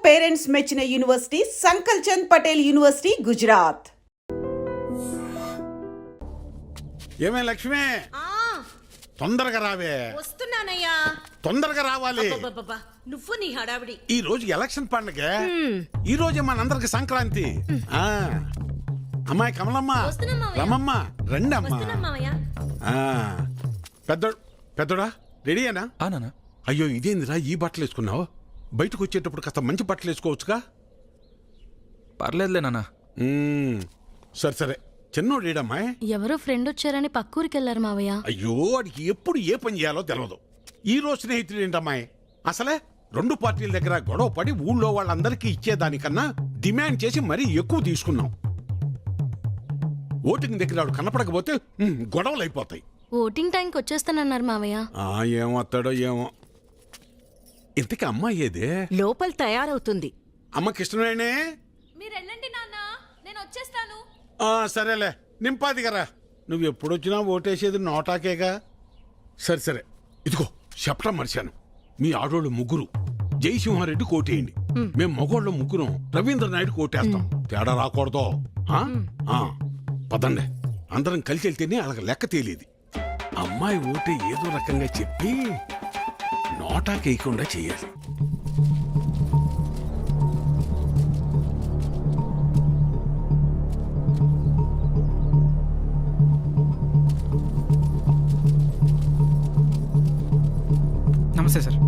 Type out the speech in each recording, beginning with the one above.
Parents మెచ్చిన university సంకల్ Chand Patel university Gujarat. ఏమే లక్ష్మి, తొందరగా రావే. వస్తున్నానయ్యా. తొందరగా రావాలి. నువ్వు నీ హడావిడి. ఈ రోజు ఎలక్షన్ పండుగ. ఈ రోజు మనందరికి సంక్రాంతి. అమ్మాయి కమలమ్మ, రమమ్మ, రండి అమ్మా. పెద్దోడా రెడీయేనా? అయ్యో ఇదేందిరా ఈ బట్టలు వేసుకున్నావు? బయటకు వచ్చేటప్పుడు కాస్త మంచి బట్టలు వేసుకోవచ్చుగా. పర్లేదులే నాన్న. సరే సరే. చిన్నోడేడమ్మాయి? ఎవరో ఫ్రెండ్ వచ్చారని పక్కూరికి వెళ్ళారు మావయ్య. అయ్యో వాడికి ఎప్పుడు ఏ పని చేయాలో తెలియదు. ఈ రోజు స్నేహితుడు ఏంటమ్మాయి? అసలే రెండు పార్టీల దగ్గర గొడవ పడి ఊళ్ళో వాళ్ళందరికీ ఇచ్చేదానికన్నా డిమాండ్ చేసి మరీ ఎక్కువ తీసుకున్నాం. ఓటింగ్ దగ్గర వాడు కనపడకపోతే గొడవలు అయిపోతాయి. ఓటింగ్ టైంకి వచ్చేస్తానన్నారు మావయ్య. ఏమొస్తాడో ఏమో. ఇంతకీ అమ్మాయి ఏదే? లోపల తయారవుతుంది. అమ్మకి ఇష్టమేనే? మీరు వెళ్ళండి నాన్న, నేను వచ్చేస్తాను. సరేలే, నింపాదిగరా. నువ్వు ఎప్పుడొచ్చినా ఓటేసేది నోటాకేగా. సరే సరే, ఇదిగో చెప్పడం మర్చాను. మీ ఆడోళ్ళు ముగ్గురు జయసింహారెడ్డి కోటేయండి. మేము మగోళ్ళ ముగ్గురం రవీంద్ర నాయుడు కోటేస్తాం. తేడా రాకూడదు. పదండి, అందరం కలిసి వెళ్తేనే అలాగ లెక్క తేలేది. అమ్మాయి ఓటే ఏదో రకంగా చెప్పి నోటాకేయకుండా చెయ్యాలి. నమస్తే సార్.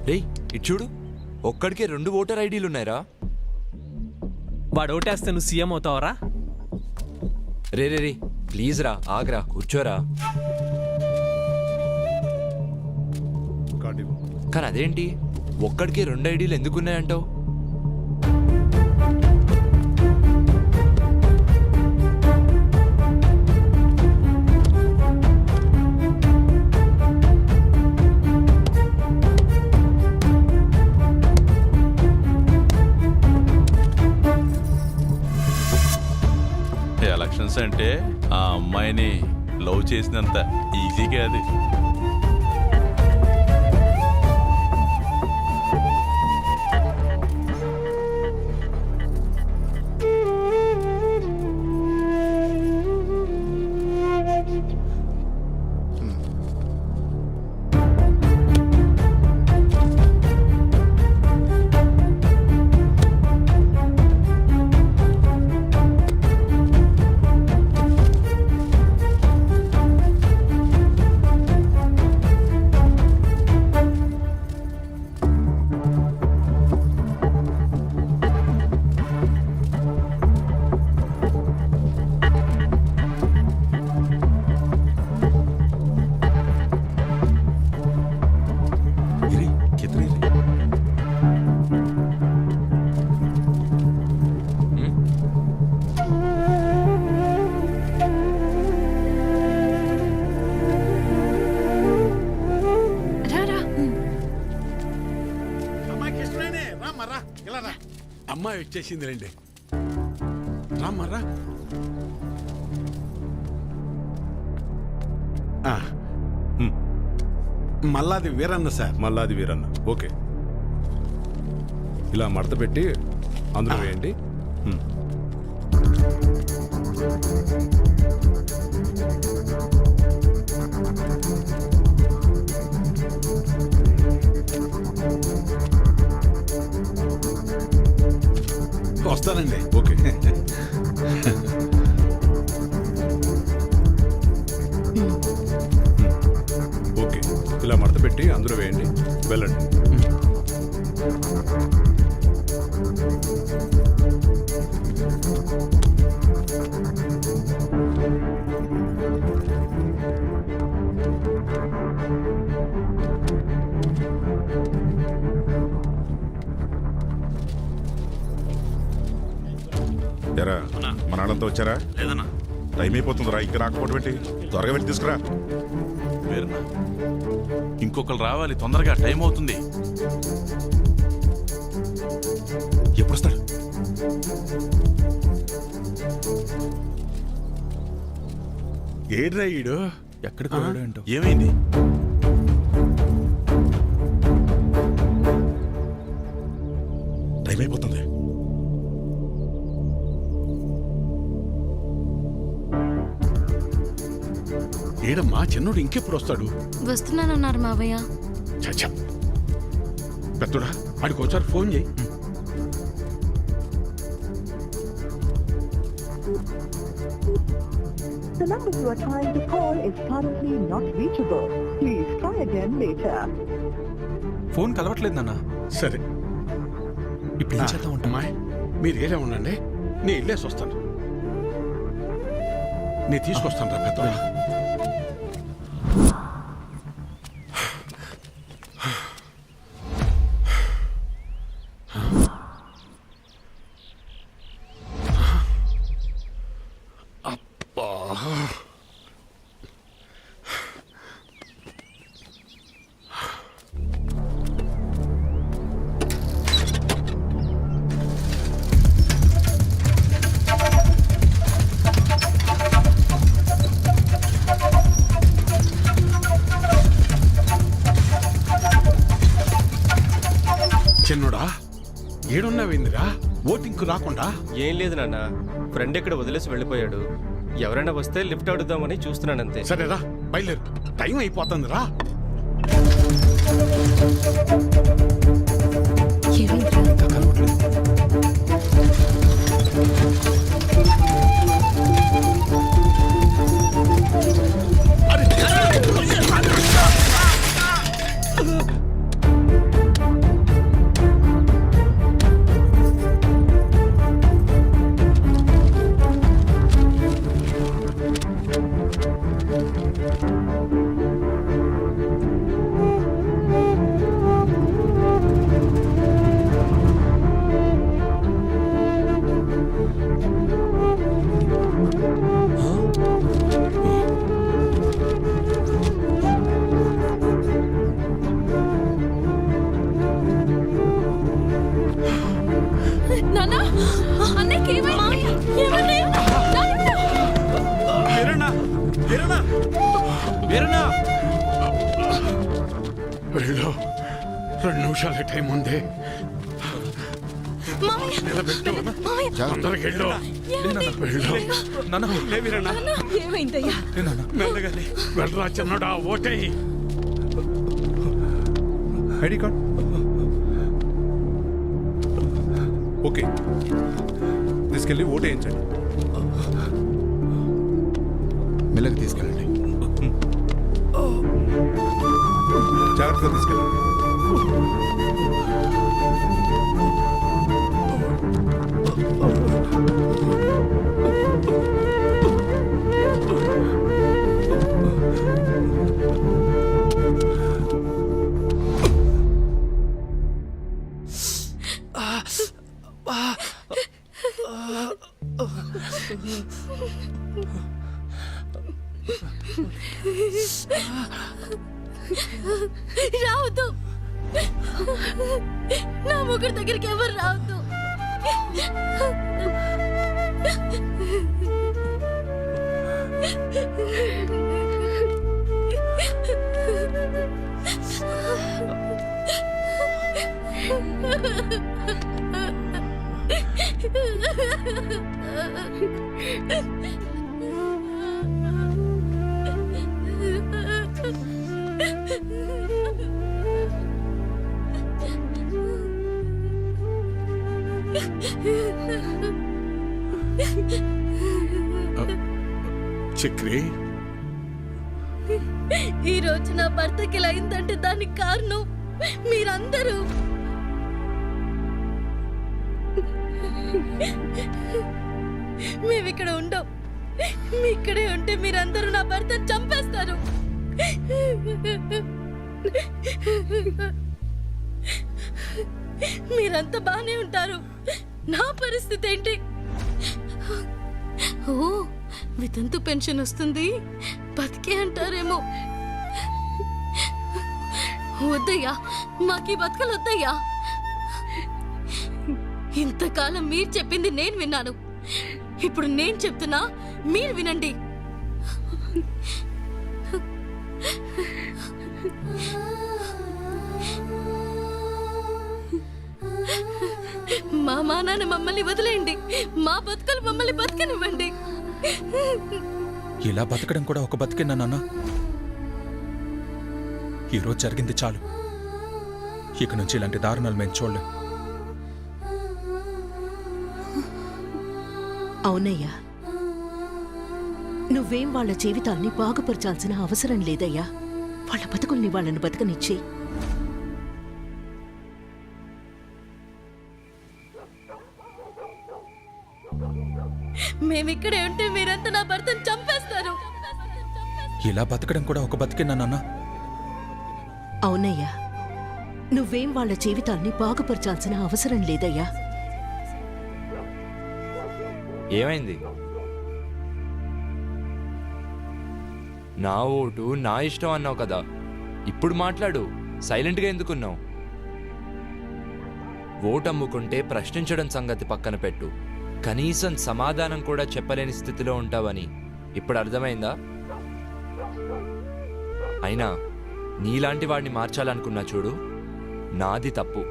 రేయ్ ఇటు చూడు, ఒక్కడికే 2 ఓటర్ ఐడీలు ఉన్నాయిరా. వాడు ఓటేస్తే నువ్వు CM అవుతావరా? Ray ray ray please రా, ఆగ్రా, కూర్చోరా. కానీ అదేంటి ఒక్కడికే 2 ఐడీలు ఎందుకున్నాయంటావు? ఎలక్షన్స్ అంటే ఆ అమ్మాయిని లవ్ చేసినంత ఈజీగా అది. అమ్మాయి వచ్చేసింది, రండి. రామ్మరా. మల్లాది వీరన్న సార్. మల్లాది వీరన్న, ఓకే. ఇలా మడత పెట్టి అందులో వేయండి. వస్తానండి. ఓకే. ఓకే, ఇలా మడత పెట్టి అందులో వేయండి. వెళ్ళండి. ఎరా మన వాళ్ళంతా వచ్చారా? లేదన్నా, టైం అయిపోతుందిరా. ఇంకా రాకపోవడం పెట్టి త్వరగా పెట్టి తీసుకురా. వేరన్నా, ఇంకొకరు రావాలి తొందరగా, టైం అవుతుంది. ఎప్పుడు వస్తాడు? ఏడ్రా ఈడు ఎక్కడికి వెళ్ళాడు ఏంటో. ఏమైంది? టైం అయిపోతుంది. ఏడమ్మా చిన్నోడు ఇంకెప్పుడు వస్తాడు? వస్తున్నానన్నారు మావయ్య. చచ్చా పెద్దోడా వాడికి ఒకసారి ఫోన్ చేయి. The number you are trying to call is currently not reachable. Please try again later. Phone కలవట్లేదు నాన్న. సరే ఇప్పుడు ఏం చేద్దాం ఉంటా? అమ్మాయి మీరు ఏలే ఉండండి, నేను వెళ్ళేసి వస్తాను. నేను తీసుకొస్తాను రా పెద్దోడా. చిన్నోడా ఏడున్నావేందిరా ఓటింగ్కు రాకుండా? ఏం లేదు నాన్న, ఫ్రెండ్ ఇక్కడ వదిలేసి వెళ్ళిపోయాడు. ఎవరైనా వస్తే లిఫ్ట్ అడుగుదామని చూస్తున్నానంతే. సరేరా బయలుదేరు, టైం అయిపోతుంది రా. ఇంకా కలవట్లేదు. నాన్నా, అన్నయ్యకి ఏమైంది? ఏమైంది? నాన్నా! వీరన్నా, వీరన్నా, వీరన్నా. వెళ్ళు, 2 నిమిషాలే టైం ఉంది. మావయ్య! నిలబెట్టు, మావయ్య! తొందరగా వెళ్ళు. వెళ్ళు నాన్న లే వీరన్నా, ఏమైందయ్యా? మెల్లగా లే. వెళ్ళరా చిన్నోడా, ఓటేయి. ఐడి కార్డ్ ఓకే, తీసుకెళ్ళి ఓటు వేయించండి. మెల్లగా తీసుకెళ్ళండి. జాగ్రత్తగా తీసుకెళ్ళండి. రావద్దు, నా ముగ్గురు దగ్గరికి ఎవరు రావద్దు. చక్రి, ఈ రోజు నా భర్తకి ఇలా అయిందంటే దానికి కారణం మీరందరూ. మేమిక్కడ ఉండం, మీ ఇక్కడే ఉంటే మీరందరూ నా భర్తను చంపేస్తారు. మీరంతా బానే ఉంటారు, నా పరిస్థితి ఏంటి? ఓ, వితంతు పెన్షన్ వస్తుంది, బతికే అంటారేమో. వద్దయ్యా, మాకీ బతకలు వద్దయ్యా. ఇంతకాలం మీరు చెప్పింది నేను విన్నాను, ఇప్పుడు నేను చెప్తున్నా, మీరు వినండి. మా నాన్న మమ్మల్ని వదిలేయండి. మా బతుకులు మమ్మల్ని బతకనివ్వండి. ఇలా బతకడం కూడా ఒక బతికేనా నాన్న? ఈరోజు జరిగింది చాలు. ఇక నుంచి ఇలాంటి దారుణాలు మేము చూడలేం. అవునయ్యా, నువ్వేం వాళ్ళ జీవితాల్ని బాగుపరచాల్సిన అవసరం లేదయ్యా. వాళ్ళ బతుకుల్ని వాళ్ళని బతకనిచ్చి. మేమిక్కడే ఉంటే మీరంతా నా భర్తను చంపేస్తారు. ఇలా బతకడం కూడా ఒక బతికేనా నాన్న? అవునయ్యా, నువ్వేం వాళ్ళ జీవితాల్ని బాగుపరచాల్సిన అవసరం లేదయ్యా. ఏమైంది? నా ఓటు నా ఇష్టం అన్నావు కదా, ఇప్పుడు మాట్లాడు. సైలెంట్గా ఎందుకున్నావు? ఓటు అమ్ముకుంటే ప్రశ్నించడం సంగతి పక్కన పెట్టు, కనీసం సమాధానం కూడా చెప్పలేని స్థితిలో ఉంటావని ఇప్పుడు అర్థమైందా? అయినా నీలాంటి వాడిని మార్చాలనుకున్నా చూడు, నాది తప్పు.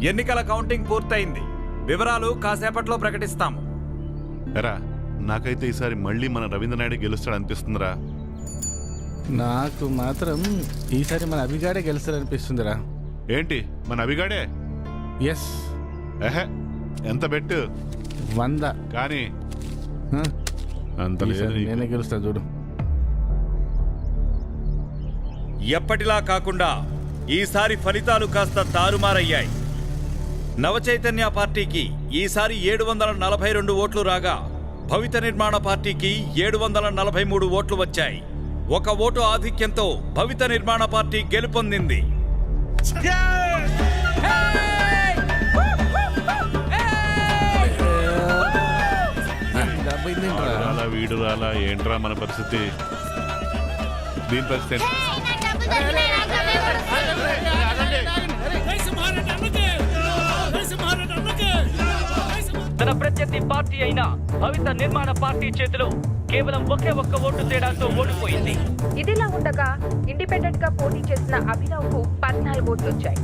ఎన్నికల కౌంటింగ్ పూర్తయింది. వివరాలు కాసేపట్లో ప్రకటిస్తాము. ఎరా, నాకైతే ఈసారి మళ్ళీ మన రవీంద్రనాయుడు గెలుస్తాడు అనిపిస్తుందిరా. నాకు మాత్రం ఈసారి మన అభిగాడే గెలుస్తారనిపిస్తుందిరా. ఏంటి మన అభిగాడే? ఎస్. ఎహే, ఎంత బెట్టు? 100. కానీ హ? అంత లేదు ఈసారి నీకు. నేనే గెలుస్తా చూడు. ఎప్పటిలా కాకుండా ఈసారి ఫలితాలు కాస్త తారుమారయ్యాయి. నవచైతన్య పార్టీకి ఈసారి 742 ఓట్లు రాగా, భవిత నిర్మాణ పార్టీకి 743 ఓట్లు వచ్చాయి. ఒక ఓటు ఆధిక్యంతో భవిత నిర్మాణ పార్టీ గెలుపొందింది. వాడు రాలా, వీడు రాలా, ఏంట్రా మన పరిస్థితి? దీని పరిస్థితి ఏంటి? తన ప్రత్యర్థి పార్టీ అయిన భవిత నిర్మాణ పార్టీ చేతిలో కేవలం ఒకే ఒక్క ఓటు తేడాతో ఓడిపోయింది. ఇదిలా ఉండగా ఇండిపెండెంట్ గా పోటీ చేసిన అభినవ్ కు 14 ఓట్లు వచ్చాయి.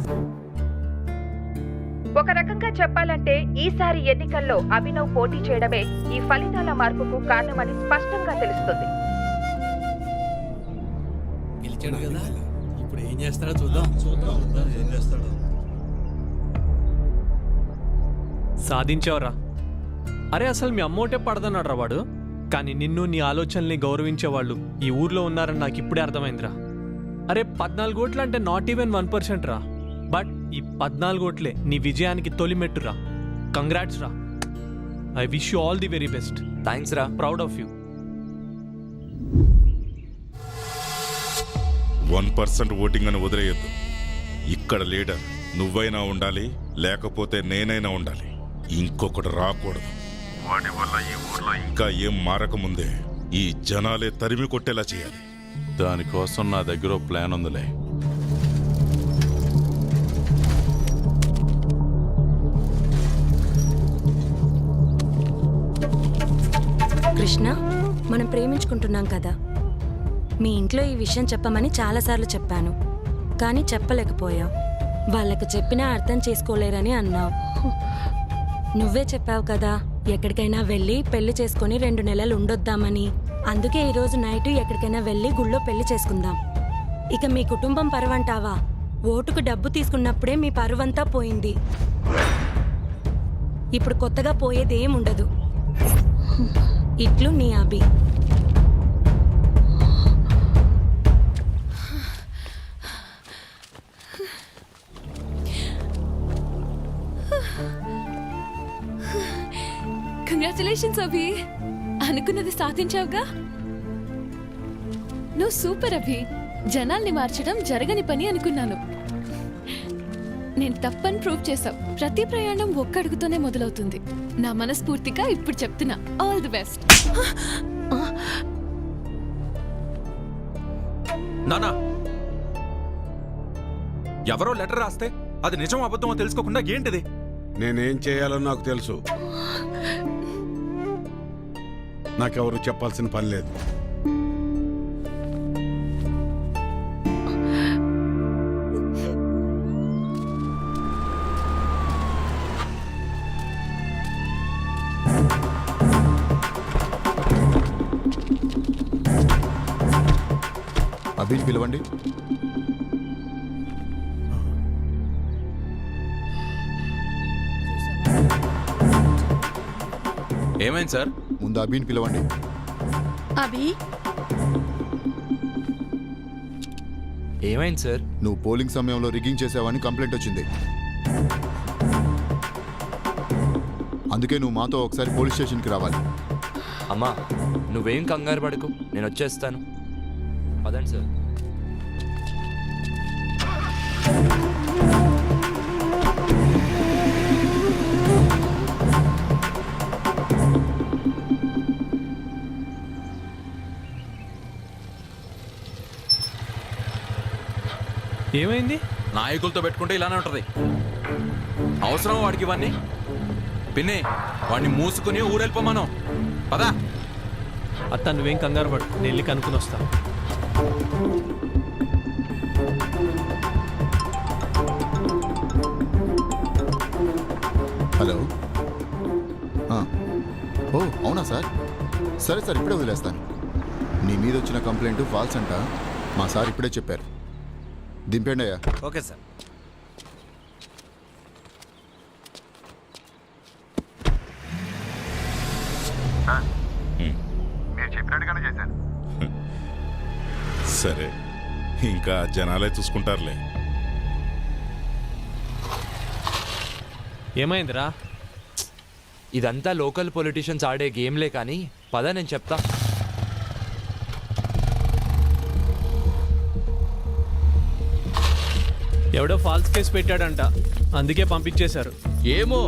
ఒక రకంగా చెప్పాలంటే ఈసారి ఎన్నికల్లో అభినవ్ పోటీ చేయడమే ఈ ఫలితాల మార్పుకు కారణమని స్పష్టంగా తెలుస్తుంది. సాధించావురా. అరే, అసలు మీ అమ్మోటే పడదన్నాడు రా వాడు. కానీ నిన్ను, నీ ఆలోచనల్ని గౌరవించేవాళ్ళు ఈ ఊర్లో ఉన్నారని నాకు ఇప్పుడే అర్థమైందిరా. అరే, 14 ఓట్లు అంటే నాట్ ఈవెన్ 1% రా. బట్ ఈ 14 ఓట్లే నీ విజయానికి తొలిమెట్టురా. కంగ్రాట్స్ రా. I wish you all the very best. Thanks రా. Proud of you. 1% ఓటింగ్ అని వదిలేయద్దు. ఇక్కడ లీడర్ నువ్వైనా ఉండాలి, లేకపోతే నేనైనా ఉండాలి. ఇంకొకటి రాకూడదు. వాటి వల్ల ఈ ఊర్లో ఇంకా ఏం మారకముందే ఈ జనాలే తరిమి కొట్టేలా చేయాలి. దానికోసం నా దగ్గర ఓ ప్లాన్ ఉందిలే. కృష్ణ, మనం ప్రేమించుకుంటున్నాం కదా. మీ ఇంట్లో ఈ విషయం చెప్పమని చాలాసార్లు చెప్పాను, కానీ చెప్పలేకపోయావు. వాళ్ళకు చెప్పినా అర్థం చేసుకోలేరని అన్నావు. నువ్వే చెప్పావు కదా, ఎక్కడికైనా వెళ్ళి పెళ్లి చేసుకుని 2 నెలలు ఉండొద్దామని. అందుకే ఈరోజు నైట్ ఎక్కడికైనా వెళ్ళి గుళ్ళో పెళ్లి చేసుకుందాం. ఇక మీ కుటుంబం పరువంటావా? ఓటుకు డబ్బు తీసుకున్నప్పుడే మీ పరువంతా పోయింది. ఇప్పుడు కొత్తగా పోయేదేముండదు. ఇట్లు నీ అభి. కంగ్రాచులేషన్స్ అభి, అనుకున్నది సాధించావుగా. నువ్వు సూపర్ అభి. జనాల్ని మార్చడం జరగని పని అనుకున్నాను. నేను తప్పని ప్రూవ్ చేశావు. ప్రతి ప్రయాణం ఒక్క అడుగుతోనే మొదలవుతుంది. నా మనస్ఫూర్తిగా ఇప్పుడు చెప్తున్నా, ఆల్ ది బెస్ట్. నానా, ఎవరో లెటర్ రాస్తే అది నిజం అబద్ధమో తెలుసుకోకుండా ఏంటిది? నేనేం చేయాలో నాకు తెలుసు. నాకెవరు చెప్పాల్సిన పని లేదు. అభిని పిలవండి. ఏమైంది సార్? ముందు అభిని పిలవండి. అభి, ఏమైంది సార్? నువ్వు పోలింగ్ సమయంలో రిగ్గింగ్ చేసావని కంప్లైంట్ వచ్చింది. అందుకే నువ్వు మాతో ఒకసారి పోలీస్ స్టేషన్కి రావాలి. అమ్మా, నువ్వేం కంగారు పడకు, నేను వచ్చేస్తాను. పదండి సార్. ఏమైంది? నాయకులతో పెట్టుకుంటే ఇలానే ఉంటది. అవసరం వాడికి ఇవన్నీ? పిన్ని, వాడిని మూసుకుని ఊరెళ్ళిపోమాను. పదా. అత్త నువ్వేం కంగారు పడు, నేను వెళ్ళి కనుక్కుని వస్తా. హలో. ఓ అవునా సార్? సరే సార్, ఇప్పుడే వదిలేస్తాను. నీ మీద వచ్చిన కంప్లైంట్ ఫాల్స్ అంట. మా సార్ ఇప్పుడే చెప్పారు. దింపండి అయ్యా. Okay sir. మీరు చెప్పినట్టుగానే చేశాను. సరే, ఇంకా జనాలే చూసుకుంటారులే. ఏమైందిరా? ఇదంతా లోకల్ పొలిటీషియన్స్ ఆడే గేమ్లే కానీ పద, నేను చెప్తా. ఎవడో ఫాల్స్ కేసు పెట్టాడంట, అందుకే పంపించేశారు. ఏమో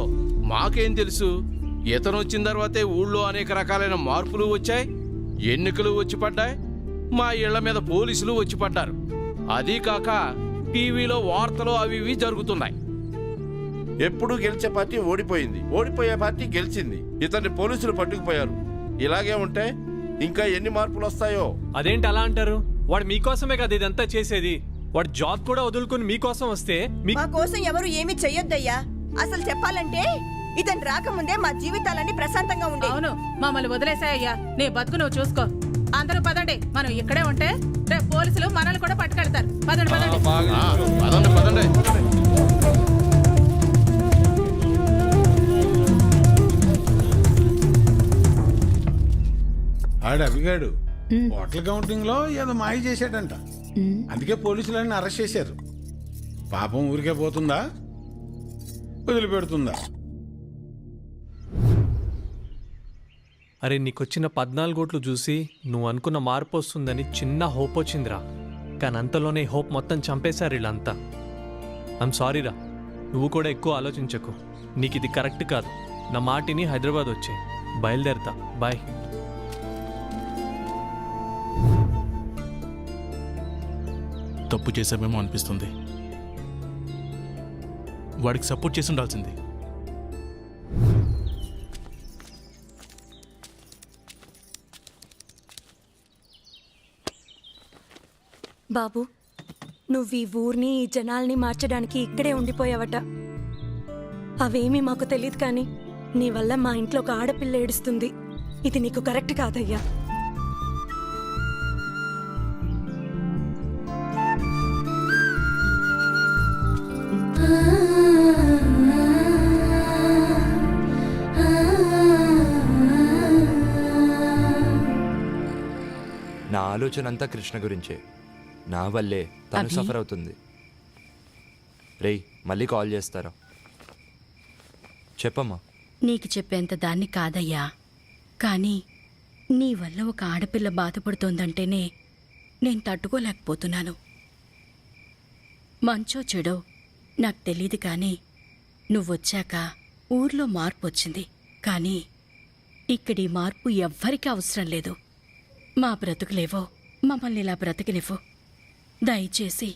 మాకేం తెలుసు. ఇతను వచ్చిన తర్వాతే ఊళ్ళో అనేక రకాలైన మార్పులు వచ్చాయి, ఎన్నికలు వచ్చి పడ్డాయి, మా ఇళ్ల మీద పోలీసులు వచ్చి పడ్డారు. అదీ కాక టీవీలో వార్తలు అవి ఇవి జరుగుతున్నాయి. ఎప్పుడు గెలిచే పార్టీ ఓడిపోయింది, ఓడిపోయే పార్టీ గెలిచింది. ఇతన్ని పోలీసులు పట్టుకుపోయారు. ఇలాగే ఉంటే ఇంకా ఎన్ని మార్పులు వస్తాయో. అదేంటి అలా అంటారు? వాడు మీకోసమే కదా ఇదంతా చేసేది. వాడు జాబ్ కూడా వదులుకుని మీకోసం వస్తే మా కోసం ఎవరు ఏమీ చెయ్యొద్దయ్యా. అసలు చెప్పాలంటే ఇతను రాకముందే మా జీవితాలన్నీ ప్రశాంతంగా ఉండే. అవును, మమ్మల్ని వదిలేసాయ్యా. నీ బతుకు నువ్వు చూసుకో. అందరూ పదండి, మనం ఇక్కడే ఉంటే రేపు పోలీసులు మనల్ని కూడా పట్టుకెళ్తారు. పదండి పదండి. పదండి పదండి. ఆడు అభిగాడు హోటల్ కౌంటింగ్ లో ఏదో మాయ చేశాడంట. అందుకే పోలీసులన్నీ అరెస్ట్ చేశారు. పాపం ఊరికే పోతుందా, వదిలిపెడుతుందా? అరే, నీకొచ్చిన 14 ఓట్లు చూసి నువ్వు అనుకున్న మార్పు వస్తుందని చిన్న హోప్ వచ్చిందిరా. కానీ అంతలోనే హోప్ మొత్తం చంపేశారు వీళ్ళంతా. ఐమ్ సారీరా, నువ్వు కూడా ఎక్కువ ఆలోచించకు. నీకు ఇది కరెక్ట్ కాదు. నా మాటిని హైదరాబాద్ వచ్చే బయలుదేరతా. బాయ్. తప్పు చేశామేమో అనిపిస్తుంది. వాడికి సపోర్ట్ చేసి ఉండాల్సింది. బాబు, నువ్వు ఈ ఊరిని ఈ జనాల్ని మార్చడానికి ఇక్కడే ఉండిపోయావట. అవేమీ మాకు తెలియదు, కానీ నీ వల్ల మా ఇంట్లో ఒక ఆడపిల్ల ఏడుస్తుంది. ఇది నీకు కరెక్ట్ కాదయ్యా. నా ఆలోచన అంతా కృష్ణ గురించే. నా వల్లే తను సఫర్ అవుతుంది. రేయ్, మళ్ళీ కాల్ చేస్తారా? చెప్పమ్మా. నీకు చెప్పేంత దాన్ని కాదయ్యా, కానీ నీ వల్ల ఒక ఆడపిల్ల బాధపడుతోందంటేనే నేను తట్టుకోలేకపోతున్నాను. మంచో చెడో నాకు తెలీదు, కానీ నువ్వొచ్చాక ఊర్లో మార్పు వచ్చింది. కానీ ఇక్కడి మార్పు ఎవ్వరికీ అవసరం లేదు. మా బ్రతుకులేవో మమ్మల్ని ఇలా బ్రతికినివ్వు. దయచేసి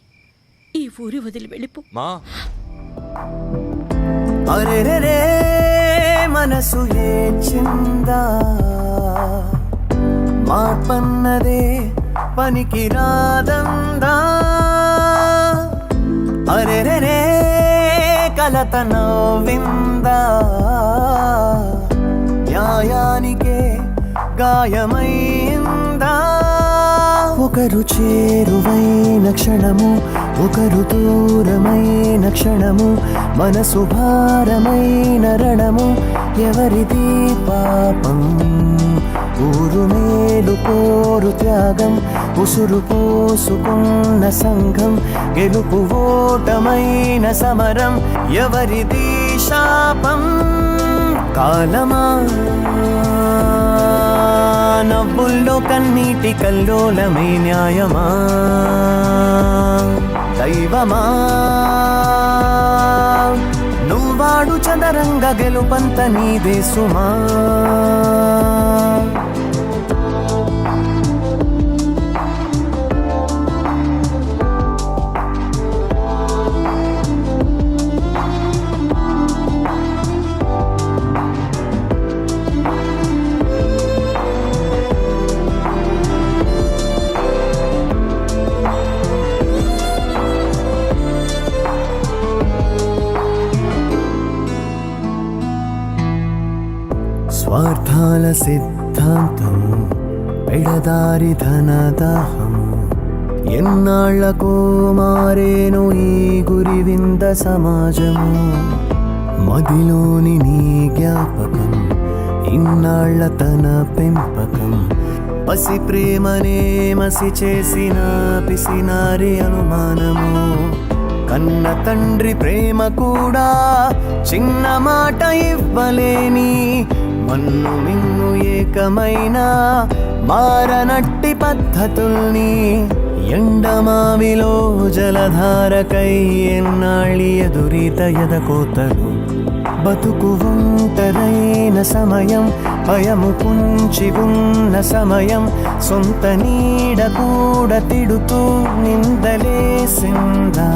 ఈ ఊరి వదిలి వెళ్ళిపో. మా అరెరెరే మనసు ఏచిందా మార్పన్నదే పనికి రాదందా. అరెరెరే కలత నవ్విందా న్యాయానికే గాయమైందా. ఒకరు చేరువైన క్షణము ఒకరు దూరమైన క్షణము మనసు భారమైన రణము ఎవరిది పాపం. ఊరు మేలు కోరు త్యాగం ఉసురు పోసుకున్న సంఘం గెలుపు ఓటమైన సమరం ఎవరిది శాపం. కాలమా నవ్వుల్లో కన్నీటి కల్లోలమే న్యాయమా. దైవమా నువ్వాడు చదరంగ గెలుపంత నీదే సుమా. స్వార్థాల సిద్ధాంతం పెడదారి ధనదాహం ఎన్నాళ్లకు మారేను ఈ గురి వింద సమాజము. మదిలోని నీ జ్ఞాపకం ఇన్నాళ్ల తన పెంపకం పసి ప్రేమనే మసి చేసిన పిసినారి అనుమానము. కన్న తండ్రి ప్రేమ కూడా చిన్న మాట ఇవ్వలేని మన్ను మిన్ను ఏకమైన మారనట్టి పద్ధతుల్ని ఎండమావిలో జలధారకై ఎన్నాళ్ళి ఎదురీత ఎదకోతలు. బతుకు ఒంటరైన సమయం భయము పుంచి ఉన్న సమయం సొంత నీడ కూడా తిడుతూ నిందలేసిందా.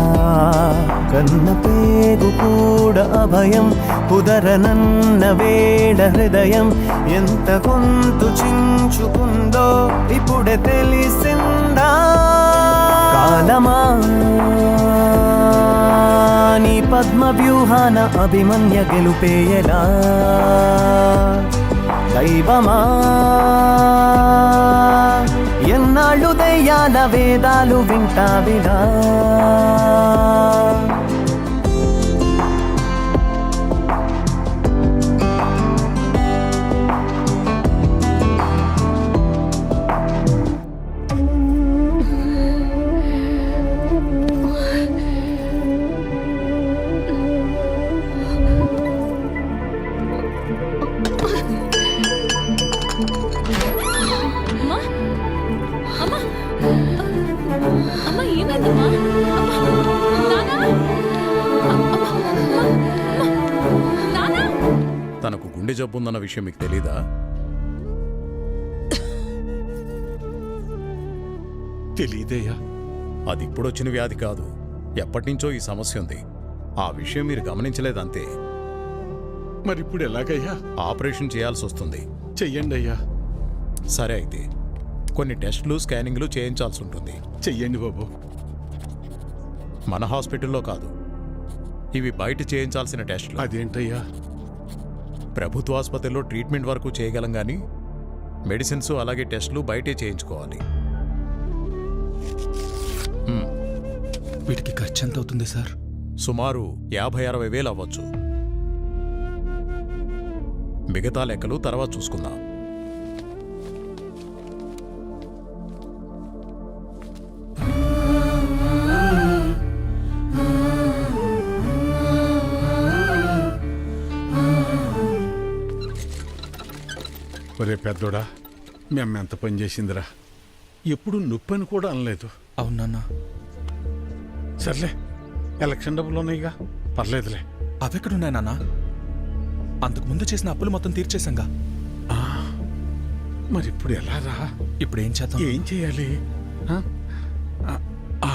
కన్న పేగు కూడా అభయం కుదరనన్న వేళ హృదయం ఎంత గొంతు చించుకుందో ఇప్పుడే తెలిసిందా. కాలమా నీ పద్మ వ్యూహాన అభిమన్య గెలుపేయలా. దైవమా ఎన్నాళ్ళు దయ్యాల వేదాలు వింటావిలా. తనకు గుండె జబ్బు ఉందన్న విషయం మీకు తెలీదా? తెలీదయ్యా. అది ఇప్పుడొచ్చిన వ్యాధి కాదు, ఎప్పటినుంచో ఈ సమస్య ఉంది. ఆ విషయం మీరు గమనించలేదంతే. మరిప్పుడు ఎలాగయ్యా? ఆపరేషన్ చేయాల్సి వస్తుంది. చెయ్యండి అయ్యా. సరే అయితే కొన్ని టెస్టులు స్కానింగ్లు చేయించాల్సి ఉంటుంది. చెయ్యండి బాబు. మన హాస్పిటల్లో కాదు, ఇవి బయట చేయించాల్సిన టెస్టులు. అదేంటయ్యా? ప్రభుత్వ ఆసుపత్రిలో ట్రీట్మెంట్ వరకు చేయగలం కానీ మెడిసిన్స్ అలాగే టెస్టులు బయటే చేయించుకోవాలి. వీటికి ఖర్చు ఎంత అవుతుంది సార్? సుమారు 50-60 వేలు అవ్వచ్చు. మిగతా లెక్కలు తర్వాత చూసుకుందాం. ఒరే పెద్దోడా, మీ అమ్మ ఎంత పని చేసిందిరా. ఎప్పుడు నొప్పని కూడా అనలేదు. అవునన్నా. సర్లే, ఎలక్షన్ డబ్బులు ఉన్నాయిగా, పర్లేదులే. అవెక్కడున్నాయి నాన్న? అంతకు ముందు చేసిన అప్పులు మొత్తం తీర్చేశాంగా. మరి ఇప్పుడు ఎలా రా? ఇప్పుడు ఏం చేద్దాం? ఏం చేయాలి? ఆ? ఆ,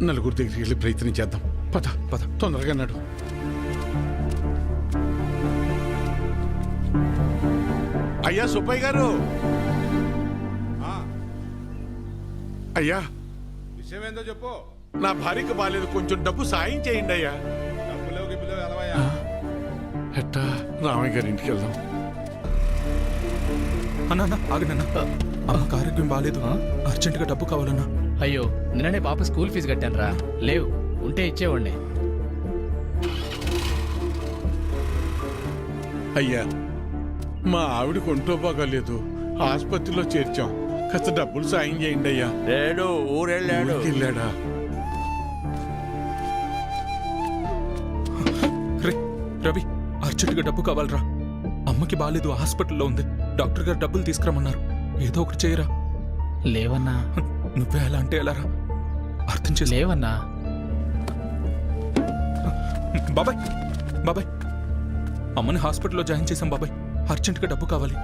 నలుగురు దగ్గరికి వెళ్ళి ప్రయత్నం చేద్దాం. పద పద, తొందరగా నడు. అయ్యా సుబ్బయ్య గారు, అయ్యా విషయం ఏందో చెప్పు. నా భార్యకు బాలేదు, కొంచెం డబ్బు సాయం చేయండి అయ్యా. ఎట్టా రామయ్య గారి ఇంటికి వెళ్దాం. అన్నా ఆగనన్నా, అమ్మకు ఆరోగ్యం బాగాలేదు, అర్జెంటుగా డబ్బు కావాలన్నా. అయ్యో నిన్ననే పాప స్కూల్ ఫీజు కట్టాను రా. లేవు, ఉంటే ఇచ్చేవాడిని. అయ్యా, మా ఆవిడకు ఒంట్లో బాగాలేదు, ఆసుపత్రిలో చేర్చాం, కాస్త డబ్బులు సాయం చేయండి అయ్యా. లేడు, ఊరెళ్ళాడు. వెళ్ళాడా? రవి, అర్జెంటుగా డబ్బు కావాలరా. అమ్మకి బాగాలేదు, హాస్పిటల్లో ఉంది. డాక్టర్ గారు డబ్బులు తీసుకురమ్మన్నారు. ఏదో ఒకటి చేయరా. లేవన్నా. నువ్వే ఎలా అంటే ఎలారా? అర్థం చేసి. లేవన్నా. బాబాయ్ బాబాయ్, అమ్మని హాస్పిటల్లో జాయిన్ చేశాం బాబాయ్. అర్జెంటుగా డబ్బు కావాలి,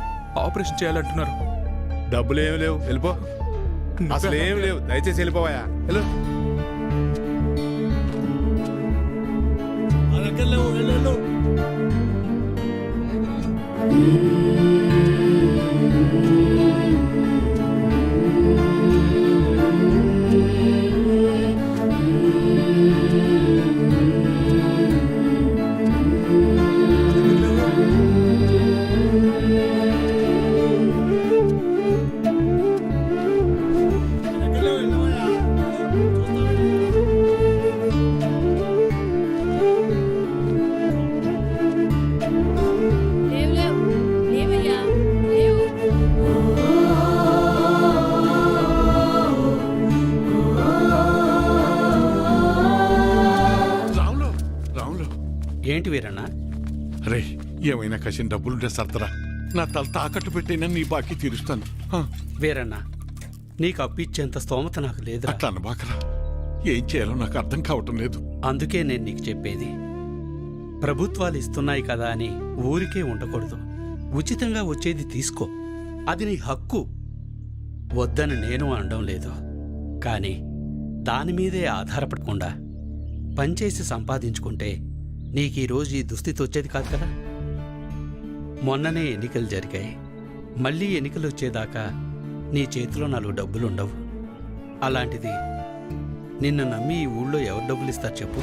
ఆపరేషన్ చేయాలంటున్నారు. డబ్బులు ఏమి లేవు, వెళ్ళిపో. అసలు ఏమి లేవు, దయచేసి వెళ్ళిపోవాయా. వెళ్ళు. ఏంటి వీరన్నా? రే, ఏమైనా కసిన డబ్బులుంటే సర్దరా. నా తల తాకట్టు పెట్టైనా నీ బాకీ తీరుస్తాను. వీరన్నా, నీకు అప్పిచ్చేంత స్తోమత నాకు లేదురా. అట్లా అనబాకరా. ఏం చేయాలో నాకు అర్థం కావటం లేదు. అందుకే నేను నీకు చెప్పేది, ప్రభుత్వాలు ఇస్తున్నాయి కదా అని ఊరికే ఉండకూడదు. ఉచితంగా వచ్చేది తీసుకో, అది నీ హక్కు. వద్దని నేను అనడం లేదు, కానీ దాని మీదే ఆధారపడకుండా పనిచేసి సంపాదించుకుంటే నీకీరోజు ఈ దుస్థితి వచ్చేది కాదు కదా. మొన్ననే ఎన్నికలు జరిగాయి, మళ్ళీ ఎన్నికలు వచ్చేదాకా నీ చేతిలో 4 డబ్బులుండవు. అలాంటిది నిన్ను నమ్మి ఈ ఊళ్ళో ఎవరు డబ్బులు ఇస్తారు చెప్పు?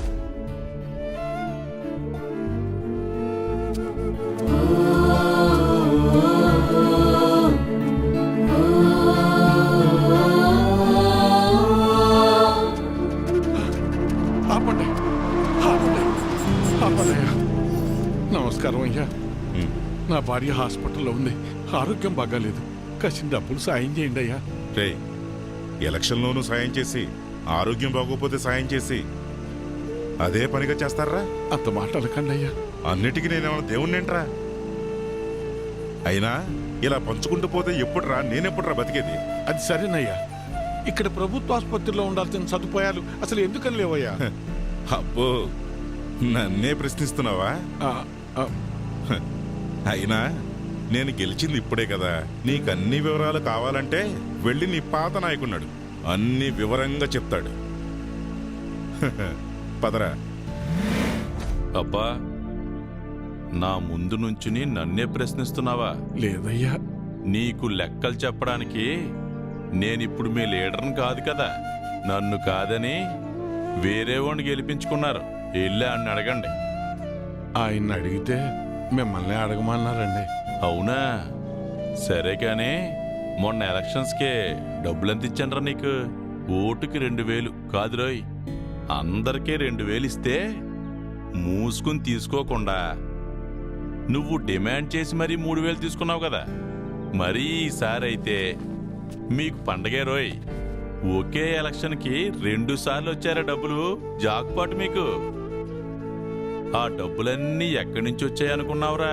నమస్కారం అయ్యా. నా భార్య హాస్పిటల్లో ఉంది, ఆరోగ్యం బాగాలేదు, కాసిన డబ్బులు సాయం చేయండి అయ్యా. రే, ఎలక్షన్లోనూ సాయం చేసి ఆరోగ్యం బాగోపోతే సాయం చేసి అదే పనిగా చేస్తారా? అంత మాట అనకండి అయ్యా. అన్నిటికీ నేనేమన్నా దేవుణ్ణేంట్రా? అయినా ఇలా పంచుకుంటూ పోతే ఎప్పుడురా, నేనెప్పుడురా బతికేది? అది సరేనయ్యా, ఇక్కడ ప్రభుత్వ ఆసుపత్రిలో ఉండాల్సిన సదుపాయాలు అసలు ఎందుకని లేవయ్యా? అబ్బో, నన్నే ప్రశ్నిస్తున్నావా? అయినా నేను గెలిచింది ఇప్పుడే కదా. నీకన్ని వివరాలు కావాలంటే వెళ్ళి నీ పాత నాయకున్నాడు, అన్ని వివరంగా చెప్తాడు. పదరా. అబ్బా, నా ముందు నుంచుని నన్నే ప్రశ్నిస్తున్నావా? లేదయ్యా. నీకు లెక్కలు చెప్పడానికి నేనిప్పుడు మీ లీడర్ని కాదు కదా. నన్ను కాదని వేరే వాడిని గెలిపించుకున్నారు. వెళ్ళి అని అడగండి. ఆయన్ని అడిగితే మిమ్మల్ని అడగమన్నారండి. అవునా? సరే కానీ మొన్న ఎలక్షన్స్కే డబ్బులెంత ఇచ్చానరా నీకు? ఓటుకి 2000 కాదురోయ్, అందరికీ 2000 ఇస్తే మూసుకుని తీసుకోకుండా నువ్వు డిమాండ్ చేసి మరీ 3000 తీసుకున్నావు కదా. మరీ ఈసారి అయితే మీకు పండగే రోయ్. ఒకే ఎలక్షన్కి 2 సార్లు వచ్చారా డబ్బులు? జాక్పాట్ మీకు. ఆ డబ్బులన్నీ ఎక్కడి నుంచి వచ్చాయనుకున్నావురా?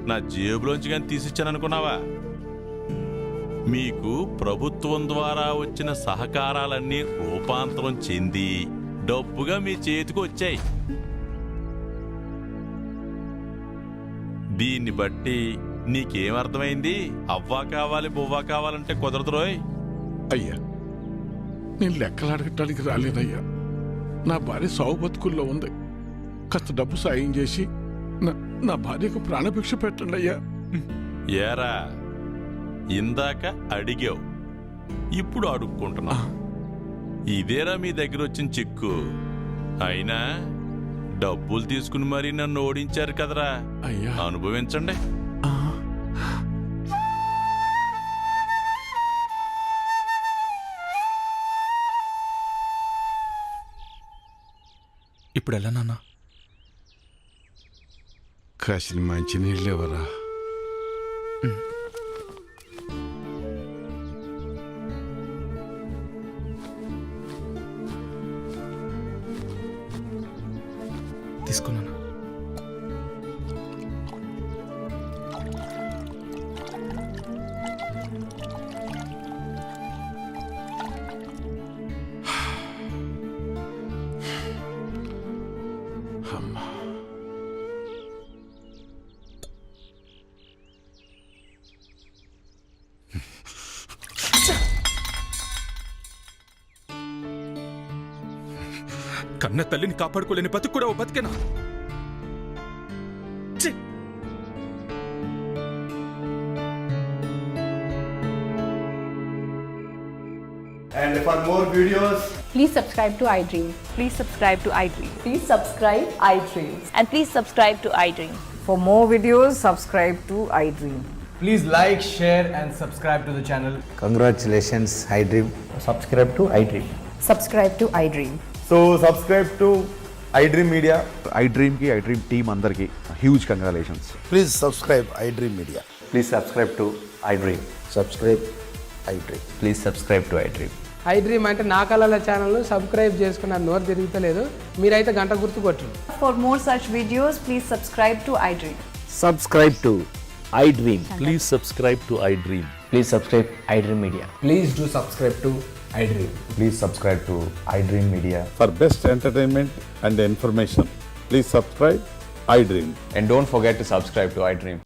నా జేబులోంచి కానీ తీసిచ్చాననుకున్నావా? మీకు ప్రభుత్వం ద్వారా వచ్చిన సహకారాలన్నీ రూపాంతరం చెంది డబ్బుగా మీ చేతికి వచ్చాయి. దీన్ని బట్టి నీకేం అర్థమైంది? అవ్వా కావాలి బువ్వా కావాలంటే కుదరదు రోయ్. అయ్యా, నేను లెక్కలు అడగటానికి రాలేదయ్యా. నా భార్య సాగు బతుకుల్లో ఉంది. కాస్త డబ్బు సాయం చేసి నా భార్యకు ప్రాణభిక్ష పెట్టండి అయ్యా. ఏరా, ఇందాక అడిగావు, ఇప్పుడు అడుక్కుంటున్నా. ఇదేరా మీ దగ్గర వచ్చిన చిక్కు. అయినా డబ్బులు తీసుకుని మరీ నన్ను ఓడించారు కదరా. అయ్యా, అనుభవించండి. ఇప్పుడు ఎలా నాన్న? కాసిన మంచి నీళ్ళు ఎవరా? తీసుకున్నాను. అమ్మా, కన్న తల్లిని కాపాడుకోలేని బతుకు కూడా ఓ బతికేనా? ఛీ! And for more videos, Please subscribe to iDream. Please subscribe to iDream. Please subscribe iDream. And please subscribe to iDream. For more videos, subscribe to iDream. please like, share, and subscribe to the channel. Congratulations iDream. Subscribe to iDream. Subscribe to iDream. So, subscribe to iDream Media. iDream కి iDream team అందరికి huge congratulations. Please subscribe iDream media. Please subscribe to iDream. Subscribe iDream. Please subscribe to iDream. iDream అంటే నా కళల channel subscribe చేసుకున్న నోరు తిరుగుతలేదు. మీరైతే గంట గుర్తు కొట్టండి. For more such videos, please subscribe to iDream. Subscribe to iDream. Please subscribe to iDream. Please subscribe iDream Media. Please do subscribe to iDream. Please subscribe to iDream Media. For best entertainment and information please subscribe iDream. And don't forget to subscribe to iDream.